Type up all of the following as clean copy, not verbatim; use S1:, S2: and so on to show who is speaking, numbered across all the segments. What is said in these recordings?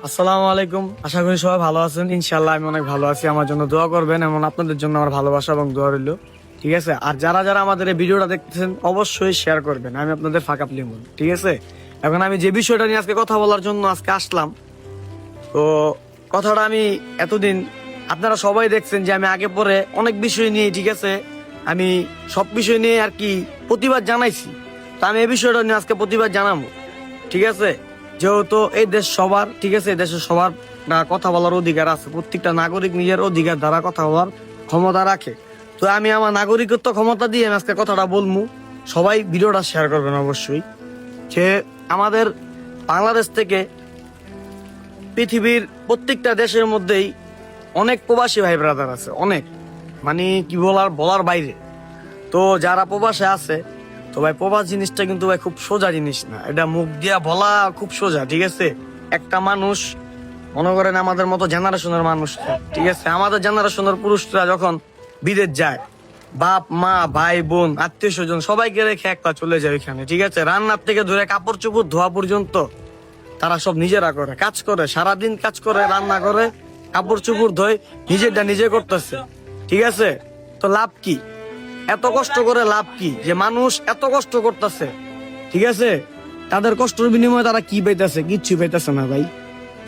S1: আসসালামু আলাইকুম। আশা করি সবাই ভালো আছেন। ইনশাআল্লাহ আমি অনেক ভালো আছি। আমার জন্য দোয়া করবেন, এমন আপনাদের জন্য আমার ভালোবাসা এবং দোয়া রইল। ঠিক আছে, আর যারা যারা আমাদের এই ভিডিওটা দেখতেছেন অবশ্যই শেয়ার করবেন। আমি আপনাদের ফাঁকা প্লেম। ঠিক আছে, এখন আমি যে বিষয়টা নিয়ে আজকে কথা বলার জন্য আজকে আসলাম, তো কথাটা আমি এতদিন আপনারা সবাই দেখছেন যে আমি আগে পরে অনেক বিষয় নিয়ে, ঠিক আছে, আমি সব বিষয় নিয়ে আর কি প্রতিবাদ জানাইছি। তো আমি এই বিষয়টা নিয়ে আজকে প্রতিবাদ জানাবো। ঠিক আছে, যেহেতু এই দেশ সবার, ঠিক আছে, এই দেশের সবার কথা বলার অধিকার আছে। প্রত্যেকটা নাগরিক নিজের অধিকার দ্বারা কথা বলার ক্ষমতা রাখে। তো আমি আমার নাগরিকত্ব ক্ষমতা দিয়ে আমি আজকে কথাটা বলবো। সবাই ভিডিওটা শেয়ার করবেন অবশ্যই। যে আমাদের বাংলাদেশ থেকে পৃথিবীর প্রত্যেকটা দেশের মধ্যেই অনেক প্রবাসী ভাই ব্রাদার আছে, অনেক, মানে কি বলার বাইরে। তো যারা প্রবাসে আছে, তো ভাই প্রবাস জিনিসটা কিন্তু ভাই খুব সোজা জিনিস না। এটা মুখ দিয়া বলা খুব সোজা, ঠিক আছে। একটা মানুষ, মনে করেন আমাদের মতো জেনারেশনের মানুষ, ঠিক আছে, আমাদের জেনারেশনের পুরুষরা যখন বিদেশ যায়, বাপ মা ভাই বোন আত্মীয় স্বজন সবাইকে রেখে একটা চলে যায় ওইখানে, ঠিক আছে। রান্নার থেকে ধরে কাপড় চোপড় ধোয়া পর্যন্ত তারা সব নিজেরা করে, কাজ করে, সারাদিন কাজ করে, রান্না করে, কাপড় চোপড় ধোয়, নিজেরটা নিজে করতেছে, ঠিক আছে। তো লাভ কি? এত কষ্ট করে লাভ কি? যে মানুষ এত কষ্ট করতেছে, ঠিক আছে, তাদের কষ্টের বিনিময়ে তারা কি পাইতেছে? কিচ্ছু পাইতেছে না ভাই।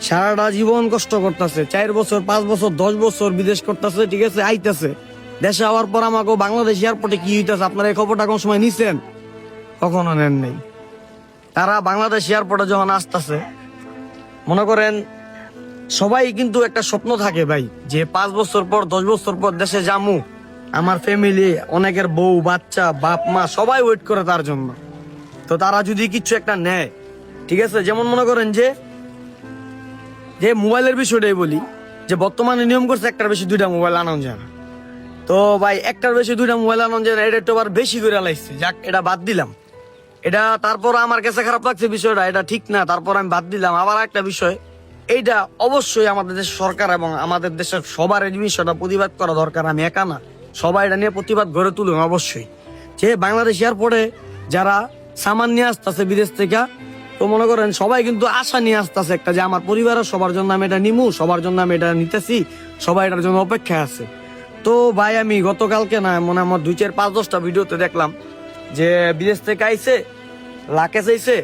S1: সারাটা জীবন কষ্ট করতেছে, 4 বছর 5 বছর 10 বছর বিদেশ করতেছে, ঠিক আছে, আইতেছে দেশে। আওয়ার পর আমাকে বাংলাদেশ এয়ারপোর্টে কি হইতেছে আপনারা এই খবরটা কোন সময় নিছেন? কখনো নেন নেই। তারা বাংলাদেশ এয়ারপোর্টে যখন আসতেছে, মনে করেন সবাই কিন্তু একটা স্বপ্ন থাকে ভাই, যে 5 বছর পর 10 বছর পর দেশে যামু, আমার ফ্যামিলি, অনেকের বউ বাচ্চা বাপ মা সবাই ওয়েট করে তার জন্য। তো তারা যদি কিছু একটা নেয়, ঠিক আছে, যেমন মনে করেন যে মোবাইলের বিষয়টাই বলি, যে বর্তমানে নিয়ম করছে একটার বেশি 2টা মোবাইল আনন্দ যায় না। তো ভাই একটার বেশি 2টা মোবাইল আনন্দ যায় না, এটা একটু আবার বেশি করে লাইছে। যাক, এটা বাদ দিলাম। এটা তারপর আমার কাছে খারাপ লাগছে বিষয়টা, এটা ঠিক না, তারপর আমি বাদ দিলাম। আবার একটা বিষয়, এইটা অবশ্যই আমাদের দেশের সরকার এবং আমাদের দেশের সবার এই বিষয়টা প্রতিবাদ করা দরকার। আমি একা না, সবাই এটা নিয়ে প্রতিবাদ গড়ে তুলুন অবশ্যই। যে বাংলাদেশ এয়ারপোর্টে যারা সামান নিয়ে আসতেছে বিদেশ থেকে, তো মনে করেন সবাই কিন্তু আশা নিয়ে আসতেছে একটা, যে আমার পরিবারের সবার জন্য আমি এটা নিমু, সবার জন্য আমি এটা নিতেছি, সবাই এটার জন্য অপেক্ষায় আছে। তো ভাই আমি গতকালকে না, মনে আমার 2 4 5 10টা ভিডিওতে দেখলাম যে বিদেশ থেকে আইছে, লাকেশ আইছে,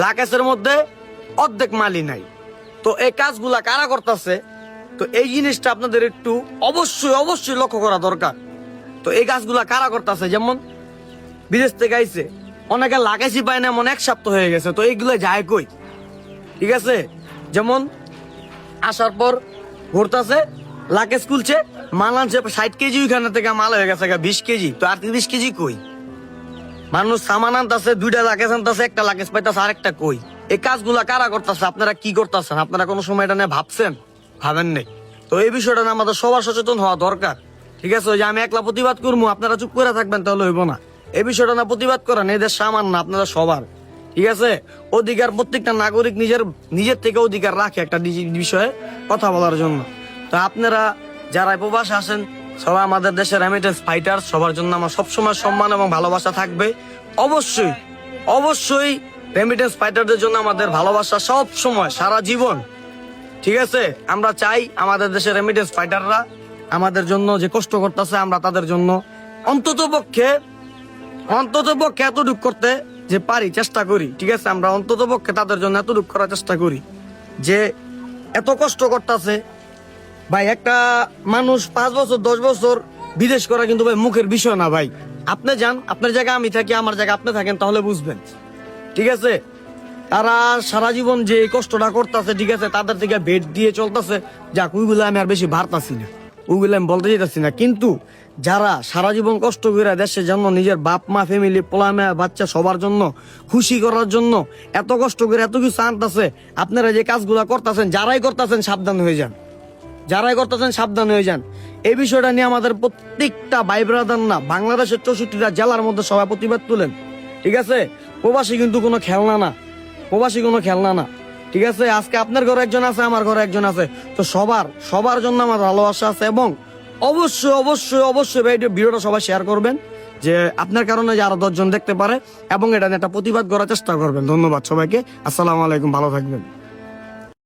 S1: লাকেশের মধ্যে অর্ধেক মালই নাই। তো এই কাজগুলা কারা করতেছে? তো এই জিনিসটা আপনাদের একটু অবশ্যই অবশ্যই লক্ষ্য করা দরকার। তো এই কাজগুলা কারা করতেছে? যেমন বিদেশ থেকে আইছে, অনেকে লাগাইছি পায় না, এমন 1 সপ্তাহ হয়ে গেছে। তো এইগুলো যায় কই? ঠিক আছে, যেমন আসার পর ঘুরতেছে, লাকেজ খুলছে, মাল আনছে 60 কেজি, ওইখানে থেকে মাল হয়ে গেছে 20 কেজি। তো আর 30 কেজি কই? মানুষ সামান আনতেছে, 2টা লাকেজ আনতেছে, একটা লাকেজ পাইতেছে, আরেকটা কই? এই কাজগুলা কারা করতেছে? আপনারা কি করতেছেন? আপনারা কোনো সময় এটা নিয়ে ভাবছেন? ভাবেন নাই। তো এই বিষয়টা নিয়ে আমাদের সবার সচেতন হওয়া দরকার। ঠিক আছে, ওই যে আমি একলা প্রতিবাদ করবো, আপনারা চুপ করে থাকবেন, তাহলে হইব না। এই বিষয়টা না প্রতিবাদ করেন, এই দেশ সামান না, আপনারা সবার, ঠিক আছে। অধিকার প্রত্যেকটা নাগরিক নিজের থেকে অধিকার রাখে একটা বিষয়ে কথা বলার জন্য। তো আপনারা যারা প্রবাসে আসেন, সবাই আমাদের দেশের রেমিটেন্স ফাইটার, সবার জন্য আমার সবসময় সম্মান এবং ভালোবাসা থাকবে। অবশ্যই অবশ্যই রেমিটেন্স ফাইটারদের জন্য আমাদের ভালোবাসা সব সময়, সারা জীবন, ঠিক আছে। আমরা চাই আমাদের দেশের রেমিটেন্স ফাইটাররা আমাদের জন্য যে কষ্ট করতেছে, আমরা তাদের জন্য অন্তত পক্ষে এতটুকু করতে যে পারি, চেষ্টা করি, ঠিক আছে। আমরা অন্তত পক্ষে তাদের জন্য এতটুকু করার চেষ্টা করি, যে এত কষ্ট করতেছে ভাই। একটা মানুষ 5 বছর 10 বছর বিদেশ করা কিন্তু ভাই মুখের বিষয় না ভাই। আপনি যান, আপনার জায়গায় আমি থাকি, আমার জায়গায় আপনি থাকেন, তাহলে বুঝবেন, ঠিক আছে। তারা সারা জীবন যে কষ্টটা করতেছে, ঠিক আছে, তাদের থেকে বেড দিয়ে চলতেছে, যাক, ওইগুলো আমি আর বেশি ভারতাছি না, ওইগুলো আমি বলতে চাইতেছি না। কিন্তু যারা সারা জীবন কষ্ট করে দেশের জন্য, নিজের বাপ মা ফ্যামিলি পোলা মেয়া বাচ্চা সবার জন্য খুশি করার জন্য এত কষ্ট করে এত কিছু আনতেছে, আপনারা যে কাজগুলা করতেছেন, যারাই করতেছেন সাবধান হয়ে যান, যারাই করতেছেন সাবধান হয়ে যান। এই বিষয়টা নিয়ে আমাদের প্রত্যেকটা ভাই ব্রাদার না, বাংলাদেশের 64টা জেলার মধ্যে সবাই প্রতিবাদ তুলেন, ঠিক আছে। প্রবাসী কিন্তু কোনো খেলনা না, প্রবাসী কোনো খেলনা না, ঠিক আছে। আজকে আপনার ঘরে একজন আছে, আমার ঘরে একজন আছে, তো সবার জন্য আমার ভালোবাসা আছে। এবং অবশ্যই অবশ্যই অবশ্যই ভাই ভিডিওটা সবাই শেয়ার করবেন, যে আপনার কারণে যে আরো 10 জন দেখতে পারে, এবং এটা নিয়ে একটা প্রতিবাদ করার চেষ্টা করবেন। ধন্যবাদ সবাইকে, আসসালামু আলাইকুম, ভালো থাকবেন।